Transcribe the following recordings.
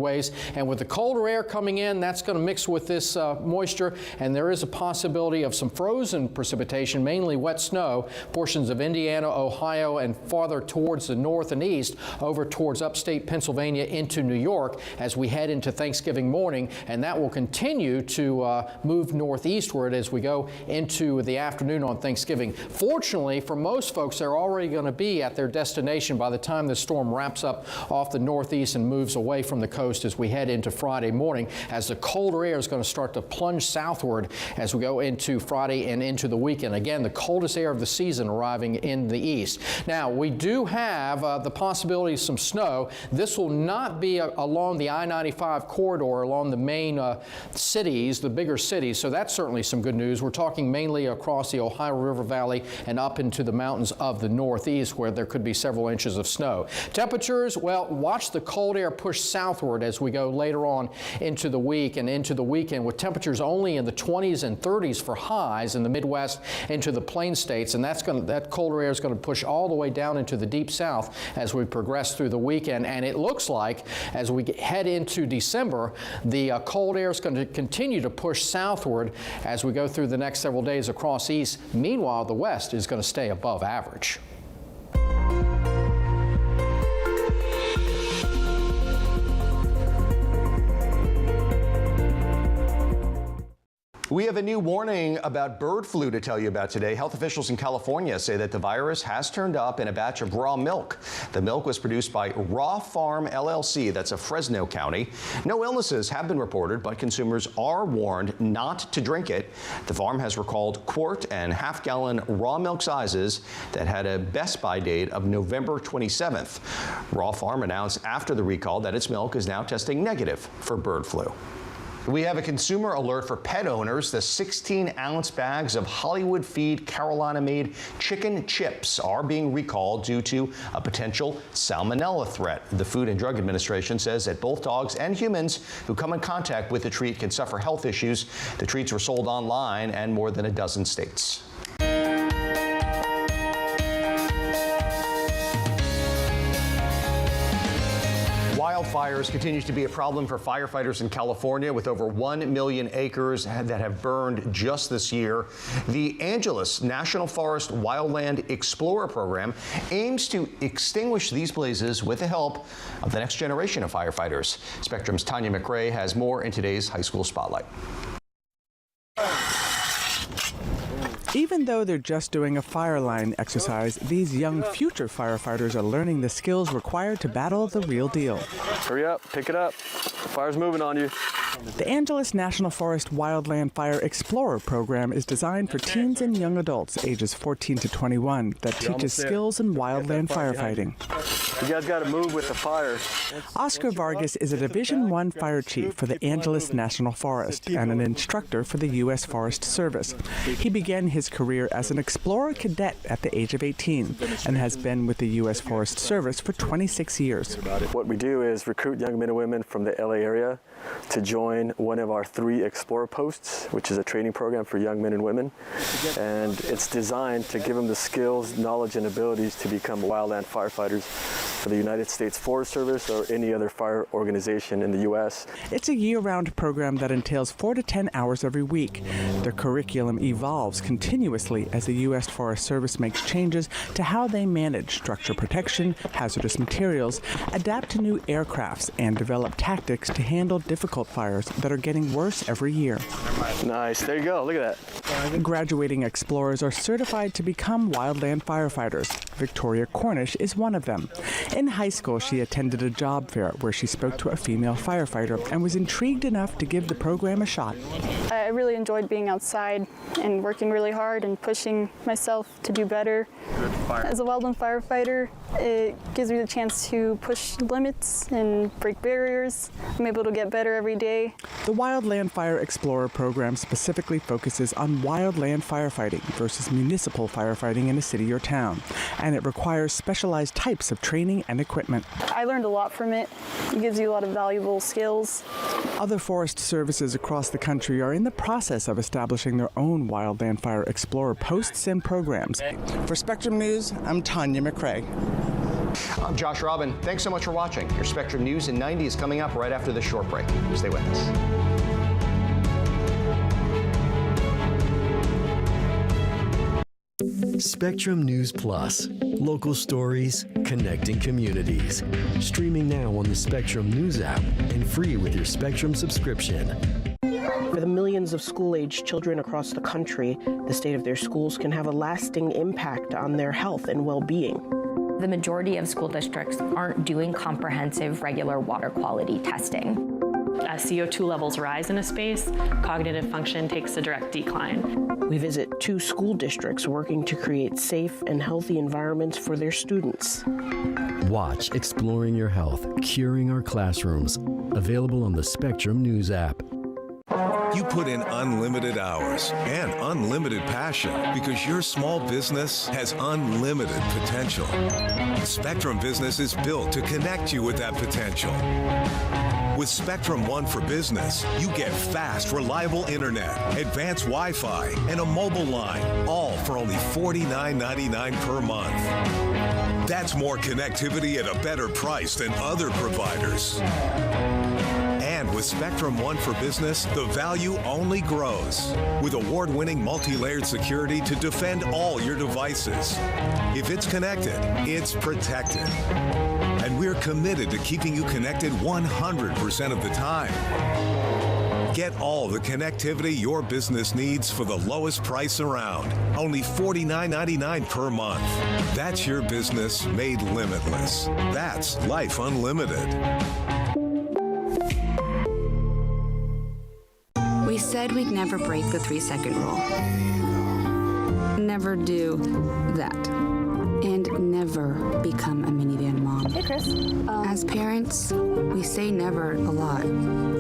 roadways. And with the colder air coming in, that's going to mix with this moisture, and there is a possibility of some frozen precipitation, mainly wet snow, portions of Indiana, Ohio, and farther towards the north and east over towards upstate Pennsylvania into New York as we head into Thanksgiving morning, and that will continue to move northeastward as we go into the afternoon on Thanksgiving. Fortunately, for most folks, they're already going to be at their destination by the time the storm wraps up off the northeast and moves away from the coast as we head into Friday morning, as the colder air is going to start to plunge southward as we go into Friday and into the weekend. Again, the coldest air of the season arriving in the east. Now, we do have the possibility of some snow. This will not be along the I-95 corridor along the main cities, the bigger cities, so that's certainly some good news. We're talking mainly across the Ohio River Valley and up into the mountains of the northeast where there could be several inches of snow. Temperatures, well, watch the cold air push southward as we go later on into the week and into the weekend, with temperatures only in the 20s and 30s for highs in the Midwest into the plain states, and that colder air is going to push all the way down into the deep south as we progress through the weekend. And it looks like as we head into December, the cold air is going to continue to push southward as we go through the next several days across east. Meanwhile, the west is going to stay above average. We have a new warning about bird flu to tell you about today. Health officials in California say that the virus has turned up in a batch of raw milk. The milk was produced by Raw Farm LLC, that's of Fresno County. No illnesses have been reported, but consumers are warned not to drink it. The farm has recalled quart and half-gallon raw milk sizes that had a best by date of November 27th. Raw Farm announced after the recall that its milk is now testing negative for bird flu. We have a consumer alert for pet owners. The 16-ounce bags of Hollywood Feed Carolina-made chicken chips are being recalled due to a potential salmonella threat. The Food and Drug Administration says that both dogs and humans who come in contact with the treat can suffer health issues. The treats were sold online in more than a dozen states. Wildfires continues to be a problem for firefighters in California, with over 1 million acres that have burned just this year. The Angeles National Forest Wildland Explorer program aims to extinguish these blazes with the help of the next generation of firefighters. Spectrum's Tanya McRae has more in today's High School Spotlight. Even though they're just doing a fire line exercise, these young future firefighters are learning the skills required to battle the real deal. Hurry up, pick it up. The fire's moving on you. The Angeles National Forest Wildland Fire Explorer program is designed for teens and young adults ages 14 to 21 that teaches skills in wildland firefighting. You guys got to move with the fire. Oscar Vargas is a Division I fire chief for the Angeles National Forest and an instructor for the U.S. Forest Service. He began his career as an explorer cadet at the age of 18 and has been with the U.S. Forest Service for 26 years. What we do is recruit young men and women from the LA area to join one of our 3 Explorer posts, which is a training program for young men and women. And it's designed to give them the skills, knowledge, and abilities to become wildland firefighters for the United States Forest Service or any other fire organization in the U.S. It's a year-round program that entails 4 to 10 hours every week. The curriculum evolves continuously as the U.S. Forest Service makes changes to how they manage structure protection, hazardous materials, adapt to new aircrafts, and develop tactics to handle difficult fires that are getting worse every year. Nice. There you go. Look at that. Graduating explorers are certified to become wildland firefighters. Victoria Cornish is one of them. In high school, she attended a job fair where she spoke to a female firefighter and was intrigued enough to give the program a shot. I really enjoyed being outside and working really hard and pushing myself to do better. As a wildland firefighter, it gives me the chance to push limits and break barriers. I'm able to get better every day. The Wildland Fire Explorer program specifically focuses on wildland firefighting versus municipal firefighting in a city or town, and it requires specialized types of training and equipment. I learned a lot from it. It gives you a lot of valuable skills. Other forest services across the country are in the process of establishing their own Wildland Fire Explorer posts and programs. For Spectrum News, I'm Tanya McRae. I'm Josh Robin. Thanks so much for watching. Your Spectrum News in 90 is coming up right after this short break. Stay with us. Spectrum News Plus. Local stories, connecting communities. Streaming now on the Spectrum News app and free with your Spectrum subscription. For the millions of school-age children across the country, the state of their schools can have a lasting impact on their health and well-being. The majority of school districts aren't doing comprehensive regular water quality testing. As CO2 levels rise in a space, cognitive function takes a direct decline. We visit 2 school districts working to create safe and healthy environments for their students. Watch Exploring Your Health, Curing Our Classrooms. Available on the Spectrum News app. You put in unlimited hours and unlimited passion because your small business has unlimited potential. Spectrum Business is built to connect you with that potential. With Spectrum One for Business, you get fast, reliable internet, advanced Wi-Fi, and a mobile line, all for only $49.99 per month. That's more connectivity at a better price than other providers. And with Spectrum One for Business, the value only grows. With award-winning multi-layered security to defend all your devices. If it's connected, it's protected. And we're committed to keeping you connected 100% of the time. Get all the connectivity your business needs for the lowest price around. Only $49.99 per month. That's your business made limitless. That's life unlimited. We said we'd never break the 3-second rule. Never do that. And never become a minivan mom. Hey, Chris. As parents, we say never a lot,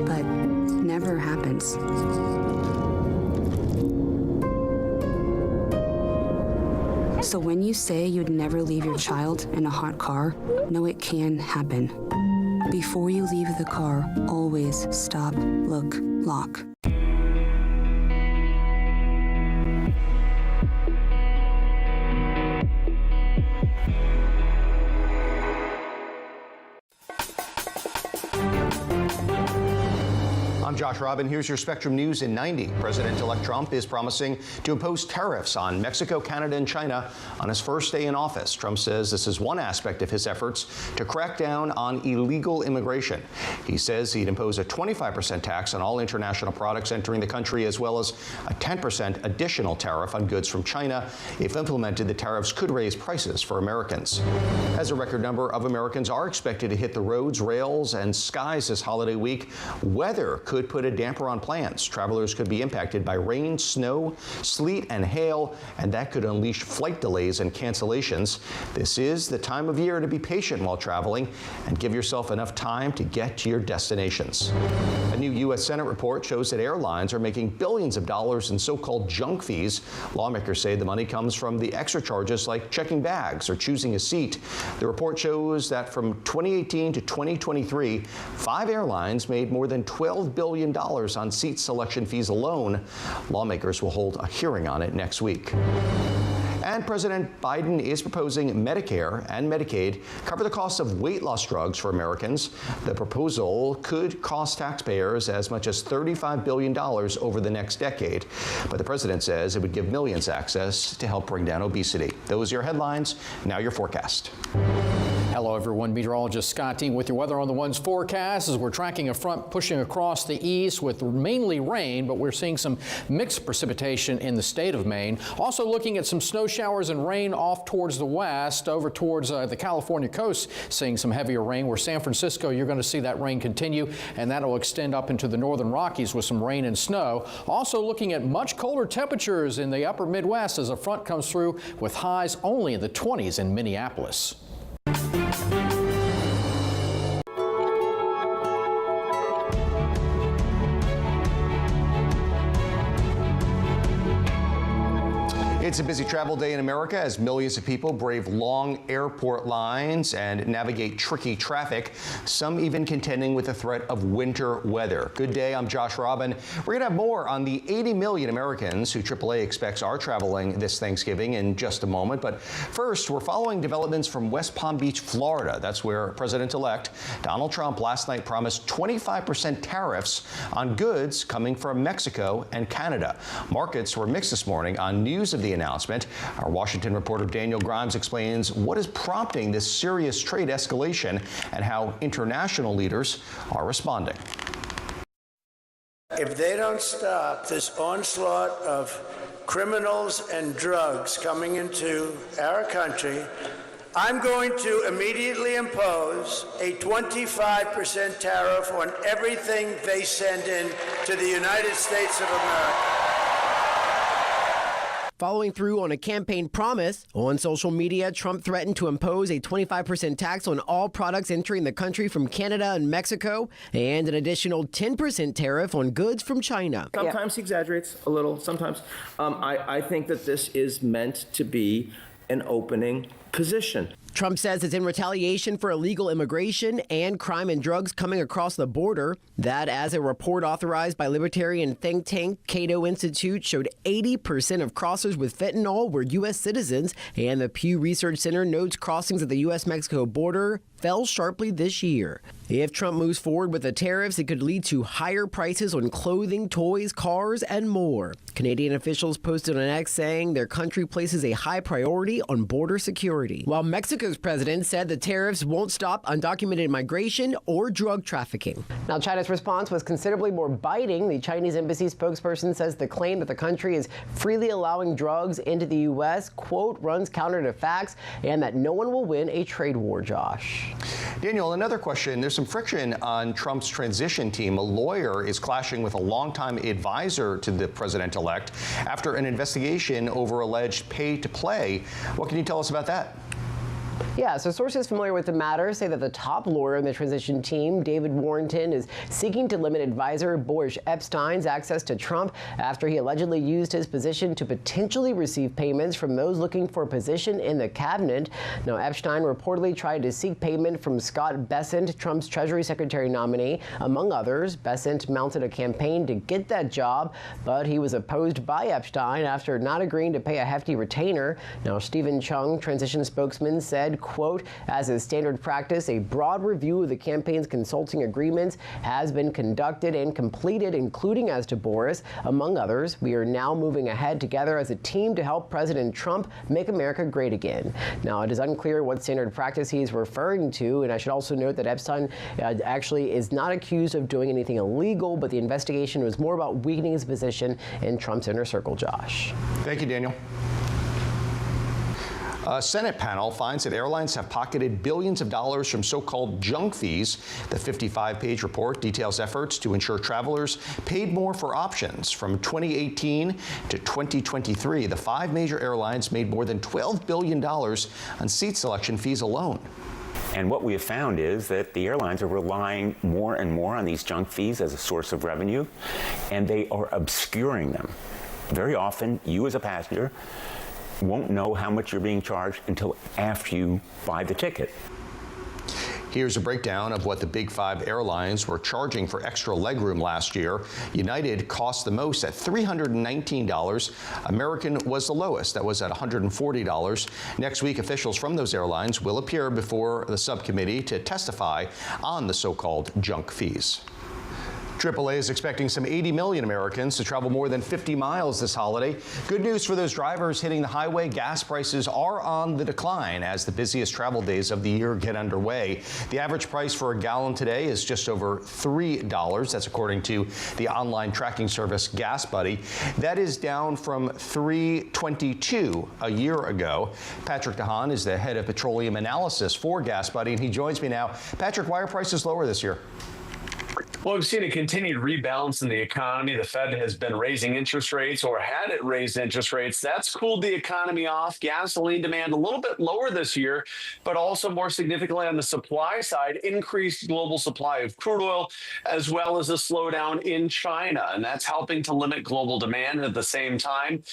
but never happens. So when you say you'd never leave your child in a hot car, know it can happen. Before you leave the car, always stop, look, lock. I'm Josh Robin. Here's your Spectrum News in 90. President-elect Trump is promising to impose tariffs on Mexico, Canada, and China on his first day in office. Trump says this is one aspect of his efforts to crack down on illegal immigration. He says he'd impose a 25% tax on all international products entering the country, as well as a 10% additional tariff on goods from China. If implemented, the tariffs could raise prices for Americans. As a record number of Americans are expected to hit the roads, rails, and skies this holiday week, weather could put a damper on plans. Travelers could be impacted by rain, snow, sleet, and hail, and that could unleash flight delays and cancellations. This is the time of year to be patient while traveling and give yourself enough time to get to your destinations. A new U.S. Senate report shows that airlines are making billions of dollars in so-called junk fees. Lawmakers say the money comes from the extra charges like checking bags or choosing a seat. The report shows that from 2018 to 2023, 5 airlines made more than $12 billion on seat selection fees alone. Lawmakers will hold a hearing on it next week. And President Biden is proposing Medicare and Medicaid cover the cost of weight loss drugs for Americans. The proposal could cost taxpayers as much as $35 billion over the next decade. But the president says it would give millions access to help bring down obesity. Those are your headlines. Now your forecast. Hello, everyone. Meteorologist Scott Dean with your weather on the One's forecast as we're tracking a front pushing across the east with mainly rain, but we're seeing some mixed precipitation in the state of Maine. Also looking at some snow showers and rain off towards the west, over towards the California coast, seeing some heavier rain. Where San Francisco, you're going to see that rain continue, and that'll extend up into the northern Rockies with some rain and snow. Also looking at much colder temperatures in the upper Midwest as a front comes through with highs only in the 20s in Minneapolis. It's a busy travel day in America as millions of people brave long airport lines and navigate tricky traffic, some even contending with the threat of winter weather. Good day, I'm Josh Robin. We're going to have more on the 80 million Americans who AAA expects are traveling this Thanksgiving in just a moment. But first, we're following developments from West Palm Beach, Florida. That's where President-elect Donald Trump last night promised 25% tariffs on goods coming from Mexico and Canada. Markets were mixed this morning on news of the announcement. Our Washington reporter Daniel Grimes explains what is prompting this serious trade escalation and how international leaders are responding. If they don't stop this onslaught of criminals and drugs coming into our country, I'm going to immediately impose a 25% tariff on everything they send in to the United States of America. Following through on a campaign promise, on social media, Trump threatened to impose a 25% tax on all products entering the country from Canada and Mexico, and an additional 10% tariff on goods from China. Sometimes he exaggerates a little. Sometimes I think that this is meant to be an opening position. Trump says it's in retaliation for illegal immigration and crime and drugs coming across the border. That, as a report authorized by libertarian think tank Cato Institute, showed 80% of crossers with fentanyl were U.S. citizens, and the Pew Research Center notes crossings at the U.S.-Mexico border fell sharply this year. If Trump moves forward with the tariffs, it could lead to higher prices on clothing, toys, cars, and more. Canadian officials posted on X saying their country places a high priority on border security, while Mexico's president said the tariffs won't stop undocumented migration or drug trafficking. Now, China's response was considerably more biting. The Chinese embassy spokesperson says the claim that the country is freely allowing drugs into the U.S., quote, runs counter to facts, and that no one will win a trade war, Josh. Daniel, another question. There's some friction on Trump's transition team. A lawyer is clashing with a longtime advisor to the president-elect after an investigation over alleged pay-to-play. What can you tell us about that? Yeah, so sources familiar with the matter say that the top lawyer in the transition team, David Warrenton, is seeking to limit advisor Boris Epstein's access to Trump after he allegedly used his position to potentially receive payments from those looking for a position in the cabinet. Now, Epstein reportedly tried to seek payment from Scott Bessent, Trump's Treasury Secretary nominee. Among others, Bessent mounted a campaign to get that job, but he was opposed by Epstein after not agreeing to pay a hefty retainer. Now, Stephen Chung, transition spokesman, said, quote, as is standard practice, a broad review of the campaign's consulting agreements has been conducted and completed, including as to Boris. Among others, we are now moving ahead together as a team to help President Trump make America great again. Now, it is unclear what standard practice he is referring to, and I should also note that Epstein actually is not accused of doing anything illegal, but the investigation was more about weakening his position in Trump's inner circle, Josh. Thank you, Daniel. A Senate panel finds that airlines have pocketed billions of dollars from so-called junk fees. The 55-page report details efforts to ensure travelers paid more for options. From 2018 to 2023, the 5 major airlines made more than $12 billion on seat selection fees alone. And what we have found is that the airlines are relying more and more on these junk fees as a source of revenue, and they are obscuring them. Very often, you as a passenger won't know how much you're being charged until after you buy the ticket. Here's a breakdown of what the big 5 airlines were charging for extra legroom last year. United cost the most at $319. American was the lowest. That was at $140. Next week, officials from those airlines will appear before the subcommittee to testify on the so-called junk fees. AAA is expecting some 80 million Americans to travel more than 50 miles this holiday. Good news for those drivers hitting the highway. Gas prices are on the decline as the busiest travel days of the year get underway. The average price for a gallon today is just over $3. That's according to the online tracking service Gas Buddy. That is down from $3.22 a year ago. Patrick DeHaan is the head of petroleum analysis for Gas Buddy, and he joins me now. Patrick, why are prices lower this year? Well, we've seen a continued rebalance in the economy. The Fed has been raising interest rates, or had it raised interest rates. That's cooled the economy off. Gasoline demand a little bit lower this year, but also more significantly on the supply side, increased global supply of crude oil, as well as a slowdown in China. And that's helping to limit global demand. At the same time,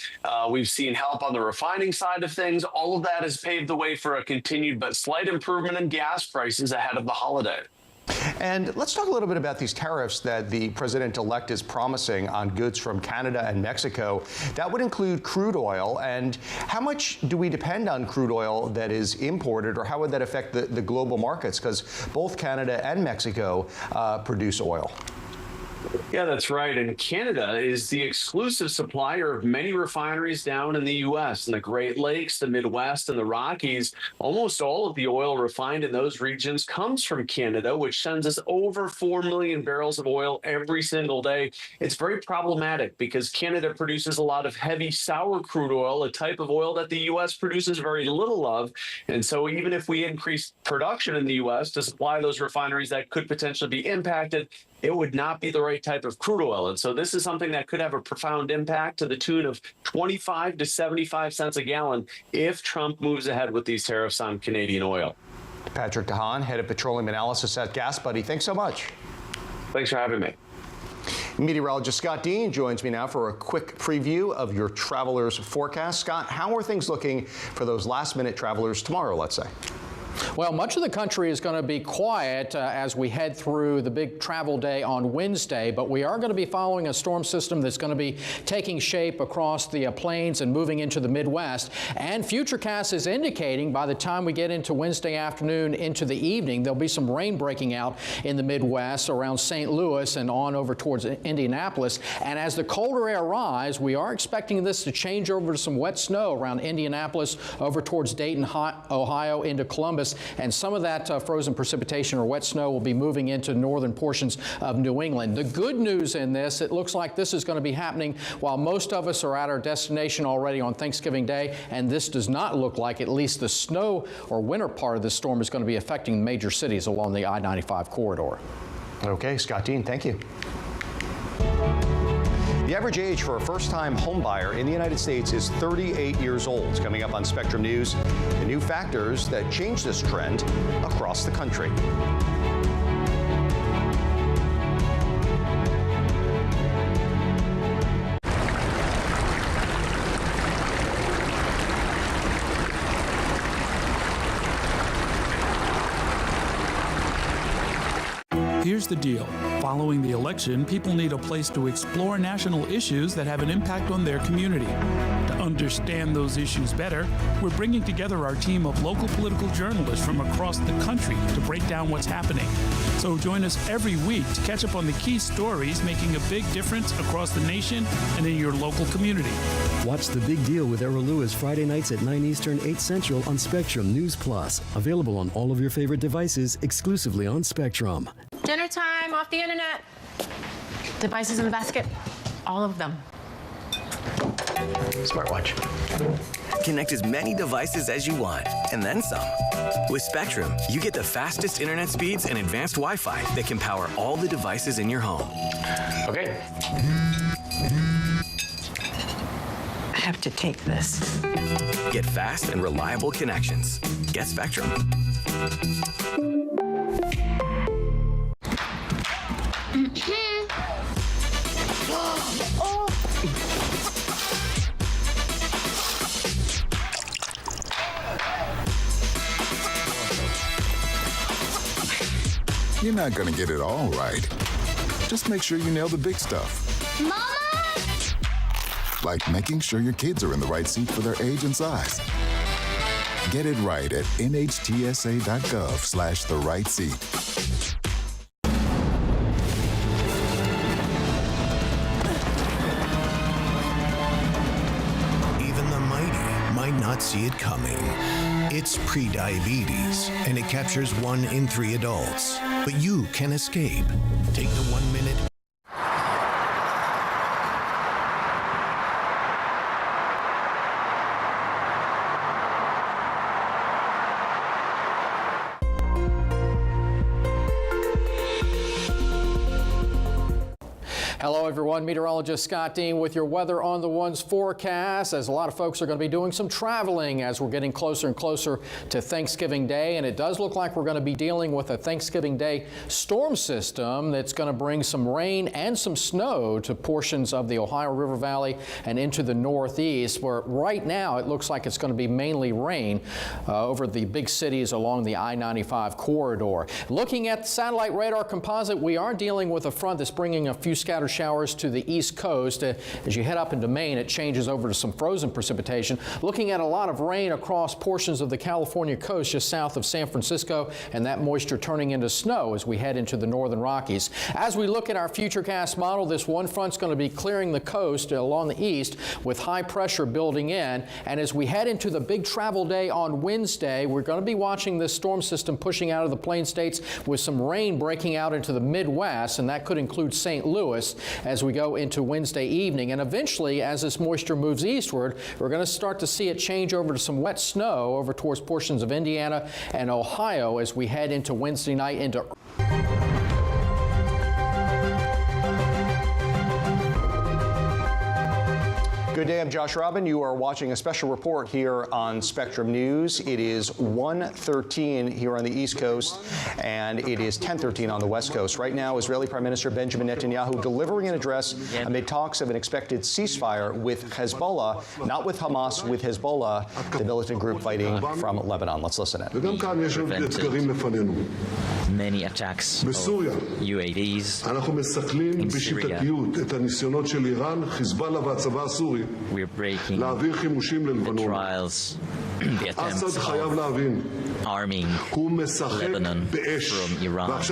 we've seen help on the refining side of things. All of that has paved the way for a continued but slight improvement in gas prices ahead of the holiday. And let's talk a little bit about these tariffs that the president-elect is promising on goods from Canada and Mexico. That would include crude oil. And how much do we depend on crude oil that is imported, or how would that affect the global markets? Because both Canada and Mexico produce oil. Yeah, that's right. And Canada is the exclusive supplier of many refineries down in the U.S. in the Great Lakes, the Midwest, and the Rockies. Almost all of the oil refined in those regions comes from Canada, which sends us over 4 million barrels of oil every single day. It's very problematic because Canada produces a lot of heavy sour crude oil, a type of oil that the U.S. produces very little of. And so even if we increase production in the U.S. to supply those refineries that could potentially be impacted, it would not be the right type of crude oil. And so this is something that could have a profound impact to the tune of 25 to 75 cents a gallon if Trump moves ahead with these tariffs on Canadian oil. Patrick DeHaan, head of petroleum analysis at Gas Buddy. Thanks so much. Thanks for having me. Meteorologist Scott Dean joins me now for a quick preview of your travelers' forecast. Scott, how are things looking for those last-minute travelers tomorrow, let's say? Well, much of the country is going to be quiet as we head through the big travel day on Wednesday, but we are going to be following a storm system that's going to be taking shape across the plains and moving into the Midwest. And Futurecast is indicating by the time we get into Wednesday afternoon into the evening, there'll be some rain breaking out in the Midwest around St. Louis and on over towards Indianapolis. And as the colder air rises, we are expecting this to change over to some wet snow around Indianapolis, over towards Dayton, Ohio, into Columbus. And some of that frozen precipitation or wet snow will be moving into northern portions of New England. The good news in this, it looks like this is going to be happening while most of us are at our destination already on Thanksgiving Day, and this does not look like at least the snow or winter part of the storm is going to be affecting major cities along the I-95 corridor. Okay, Scott Dean, thank you. The average age for a first-time homebuyer in the United States is 38 years old. Coming up on Spectrum News, the new factors that change this trend across the country. Here's the deal. Following the election, people need a place to explore national issues that have an impact on their community. To understand those issues better, we're bringing together our team of local political journalists from across the country to break down what's happening. So join us every week to catch up on the key stories making a big difference across the nation and in your local community. Watch The Big Deal with Errol Lewis Friday nights at 9 Eastern, 8 Central on Spectrum News Plus. Available on all of your favorite devices exclusively on Spectrum. Dinner time, off the internet. Devices in the basket, all of them. Smartwatch. Connect as many devices as you want, and then some. With Spectrum, you get the fastest internet speeds and advanced Wi-Fi that can power all the devices in your home. Okay. I have to take this. Get fast and reliable connections. Get Spectrum. You're not gonna get it all right. Just make sure you nail the big stuff. Mama! Like making sure your kids are in the right seat for their age and size. Get it right at nhtsa.gov/the-right-seat. Even the mighty might not see it coming. It's prediabetes, and it captures 1 in 3 adults. But you can escape. Take the 1 minute. Hello, everyone. Meteorologist Scott Dean with your Weather on the Ones forecast, as a lot of folks are going to be doing some traveling as we're getting closer and closer to Thanksgiving Day. And it does look like we're going to be dealing with a Thanksgiving Day storm system that's going to bring some rain and some snow to portions of the Ohio River Valley and into the Northeast, where right now it looks like it's going to be mainly rain over the big cities along the I-95 corridor. Looking at the satellite radar composite, we are dealing with a front that's bringing a few scattered showers to the East Coast. As you head up into Maine, it changes over to some frozen precipitation. Looking at a lot of rain across portions of the California coast just south of San Francisco, and that moisture turning into snow as we head into the northern Rockies. As we look at our futurecast model, this one front's going to be clearing the coast along the east with high pressure building in. And as we head into the big travel day on Wednesday, we're going to be watching this storm system pushing out of the Plain States with some rain breaking out into the Midwest, and that could include St. Louis as we go into Wednesday evening. And eventually, as this moisture moves eastward, we're going to start to see it change over to some wet snow over towards portions of Indiana and Ohio as we head into Wednesday night into Good day, I'm Josh Robin. You are watching a special report here on Spectrum News. It is 1:13 here on the East Coast, and it is 10:13 on the West Coast. Right now, Israeli Prime Minister Benjamin Netanyahu delivering an address amid talks of an expected ceasefire with Hezbollah, not with Hamas, with Hezbollah, the militant group fighting from Lebanon. Let's listen in. Many attacks of UAVs in Syria. We're breaking the trials, the attempts of arming Lebanon from Iran and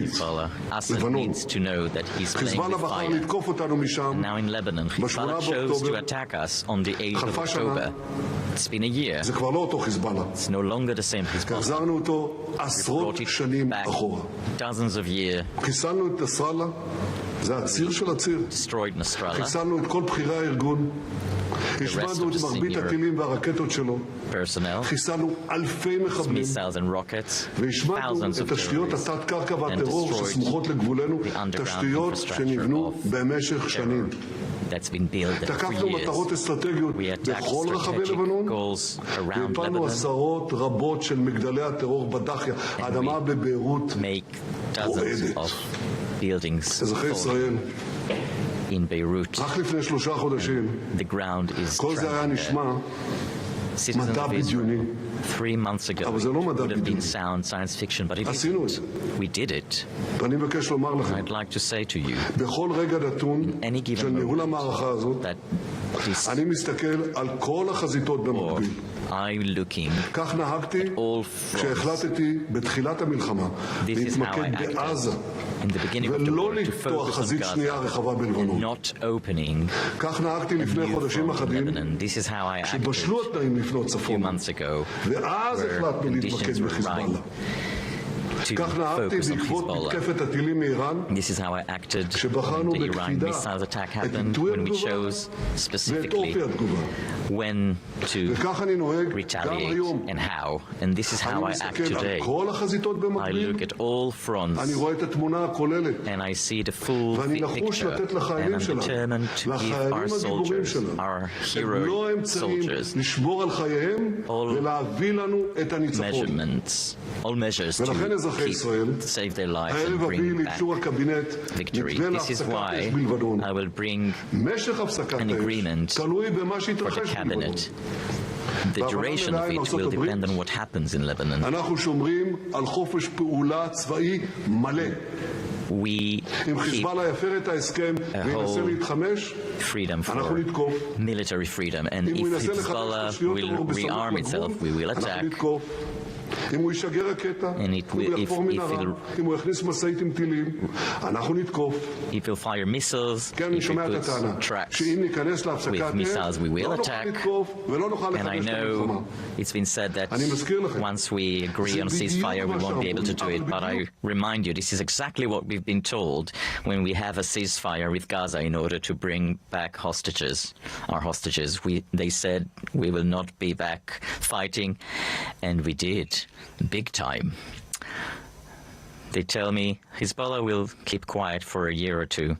Hezbollah. Assad needs to know that he's playing with fire. And now in Lebanon, Hezbollah chose to attack us on the 8th of October. It's been a year. It's no longer the same Hezbollah. We brought it back dozens of years. Destroyed Nasrallah. The rest of the senior personnel, missiles and rockets, thousands of terrorists, and destroyed the underground infrastructure of terror that's been built for years. We attacked strategic goals around Lebanon, and we make dozens of buildings fall in Beirut. The ground is trembling. Citizens of Israel, 3 months ago, would have been sound science fiction, but it isn't. We did it. I'd like to say to you, in any given moment, that this war, I'm looking at all fronts. This is how I acted in the beginning of the war, to focus on Gaza and not opening a new front in Lebanon. This is how I acted a few months ago, where conditions were right to focus on Hezbollah. This is how I acted when the Iran missiles attack happened, when we chose specifically when to retaliate and how. And this is how I act today. I look at all fronts and I see the full picture, and I'm determined to give our soldiers, our hero soldiers, all measures to save their lives and bring back victory. This is why I will bring an agreement for the cabinet. The duration of it will depend on what happens in Lebanon. We keep a whole freedom for military freedom, and if Hezbollah will rearm itself, we will attack. And it will, if he'll fire missiles, if he puts traps with missiles, we will attack. And I know it's been said that once we agree on a ceasefire, we won't be able to do it. But I remind you, this is exactly what we've been told when we have a ceasefire with Gaza in order to bring back hostages, our hostages. They said we will not be back fighting, and we did. Big time. They tell me Hezbollah will keep quiet for a year or two,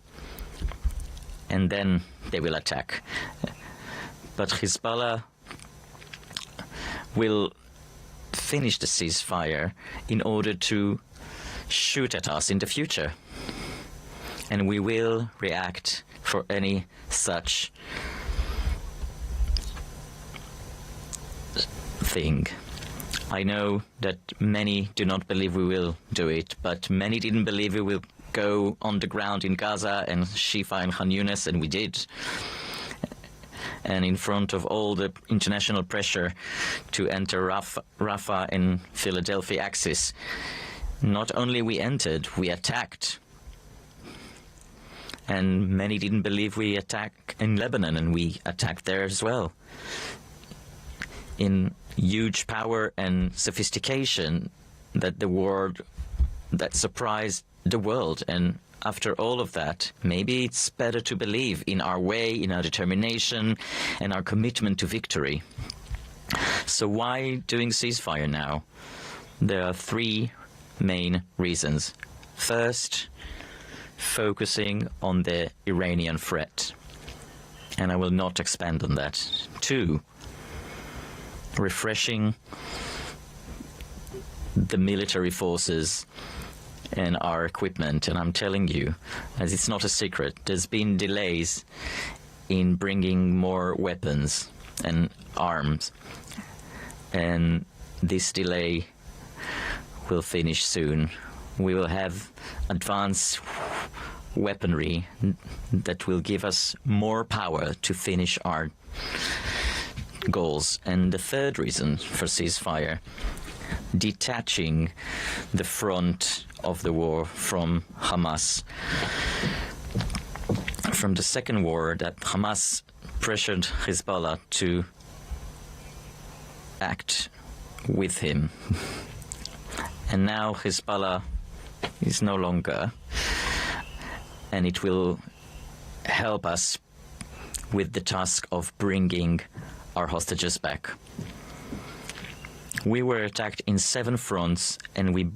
and then they will attack. But Hezbollah will finish the ceasefire in order to shoot at us in the future. And we will react for any such thing. I know that many do not believe we will do it, but many didn't believe we will go on the ground in Gaza and Shifa and Khan Yunis, and we did. And in front of all the international pressure to enter Rafah and Philadelphia axis, not only we entered, we attacked. And many didn't believe we attacked in Lebanon, and we attacked there as well. In huge power and sophistication that surprised the world. And after all of that, maybe it's better to believe in our way, in our determination, and our commitment to victory. So why doing ceasefire now? There are three main reasons. First, focusing on the Iranian threat, and I will not expand on that. Two, refreshing the military forces and our equipment. And I'm telling you, as it's not a secret, there's been delays in bringing more weapons and arms, and this delay will finish soon. We will have advanced weaponry that will give us more power to finish our goals. And the third reason for ceasefire, detaching the front of the war from Hamas. From the second war, that Hamas pressured Hezbollah to act with him. And now Hezbollah is no longer, and it will help us with the task of bringing our hostages back. We were attacked in 7 fronts, and we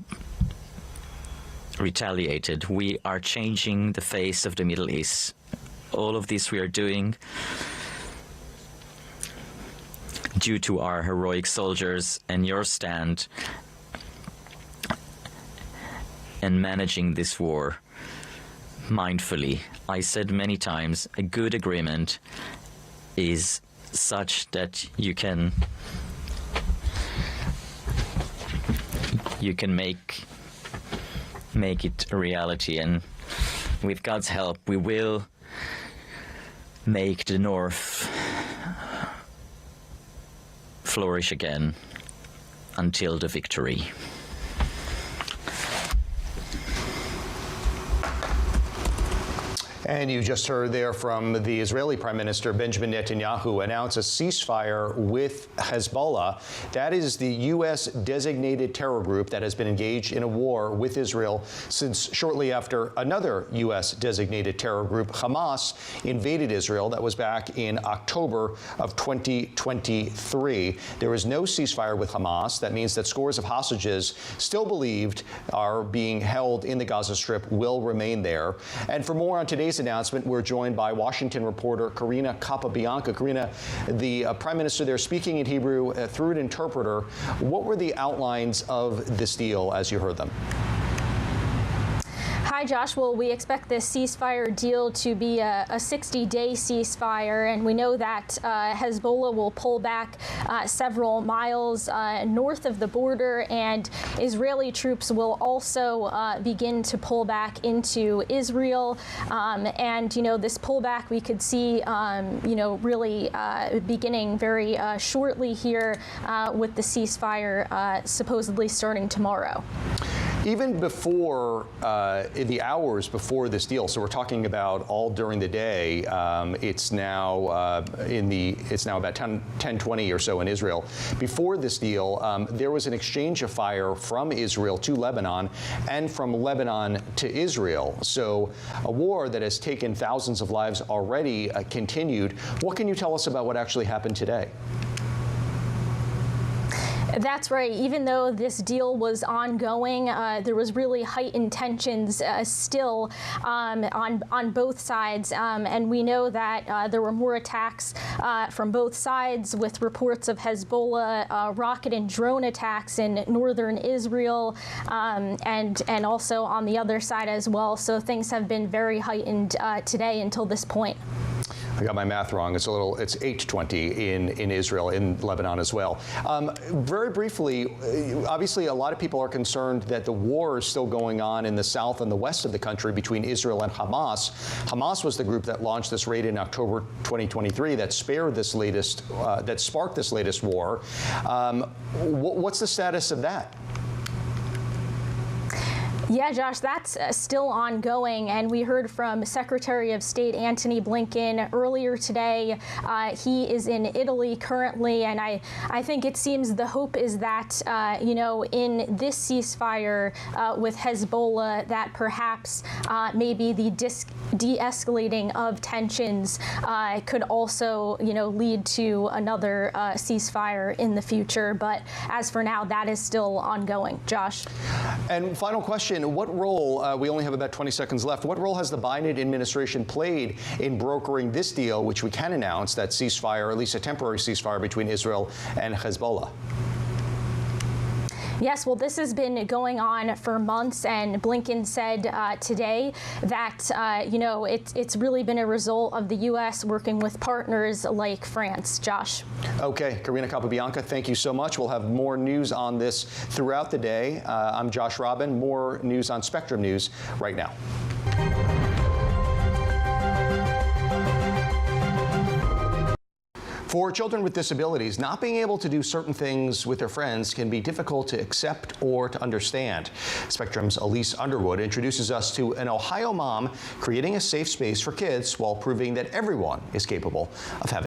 retaliated. We are changing the face of the Middle East. All of this we are doing due to our heroic soldiers and your stand and managing this war mindfully. I said many times, a good agreement is such that you can make it a reality, and with God's help we will make the North flourish again until the victory. And you just heard there from the Israeli Prime Minister Benjamin Netanyahu announce a ceasefire with Hezbollah. That is the U.S. designated terror group that has been engaged in a war with Israel since shortly after another U.S. designated terror group, Hamas, invaded Israel. That was back in October of 2023. There is no ceasefire with Hamas. That means that scores of hostages still believed are being held in the Gaza Strip will remain there. And for more on today's announcement, we're joined by Washington reporter Karina Capabianca. Karina, the Prime Minister there speaking in Hebrew through an interpreter. What were the outlines of this deal as you heard them? Hi, Josh. Well, we expect this ceasefire deal to be a 60-day ceasefire, and we know that Hezbollah will pull back several miles north of the border, and Israeli troops will also begin to pull back into Israel. And, you know, this pullback we could see, you know, really beginning very shortly here with the ceasefire supposedly starting tomorrow. Even before, in the hours before this deal, so we're talking about all during the day, it's now about 10:20 or so in Israel. Before this deal, there was an exchange of fire from Israel to Lebanon and from Lebanon to Israel. So a war that has taken thousands of lives already continued. What can you tell us about what actually happened today? That's right. Even though this deal was ongoing, there was really heightened tensions still on both sides. And we know that there were more attacks from both sides, with reports of Hezbollah rocket and drone attacks in northern Israel, and also on the other side as well. So things have been very heightened today until this point. I got my math wrong. It's 8:20 in Israel, in Lebanon as well. Very briefly, obviously a lot of people are concerned that the war is still going on in the south and the west of the country between Israel and Hamas. Hamas was the group that launched this raid in October 2023 that sparked this latest war. What's the status of that? Yeah, Josh, that's still ongoing, and we heard from Secretary of State Antony Blinken earlier today. He is in Italy currently, and I think it seems the hope is that, in this ceasefire with Hezbollah, that perhaps maybe the de-escalating of tensions could also, lead to another ceasefire in the future. But as for now, that is still ongoing. Josh. And final question. What role, we only have about 20 seconds left, what role has the Biden administration played in brokering this deal, which we can announce, that ceasefire, or at least a temporary ceasefire between Israel and Hezbollah? Yes, well, this has been going on for months, and Blinken said today that, it's really been a result of the U.S. working with partners like France. Josh. Okay, Karina Capobianca, thank you so much. We'll have more news on this throughout the day. I'm Josh Robin. More news on Spectrum News right now. For children with disabilities, not being able to do certain things with their friends can be difficult to accept or to understand. Spectrum's Elise Underwood introduces us to an Ohio mom creating a safe space for kids while proving that everyone is capable of having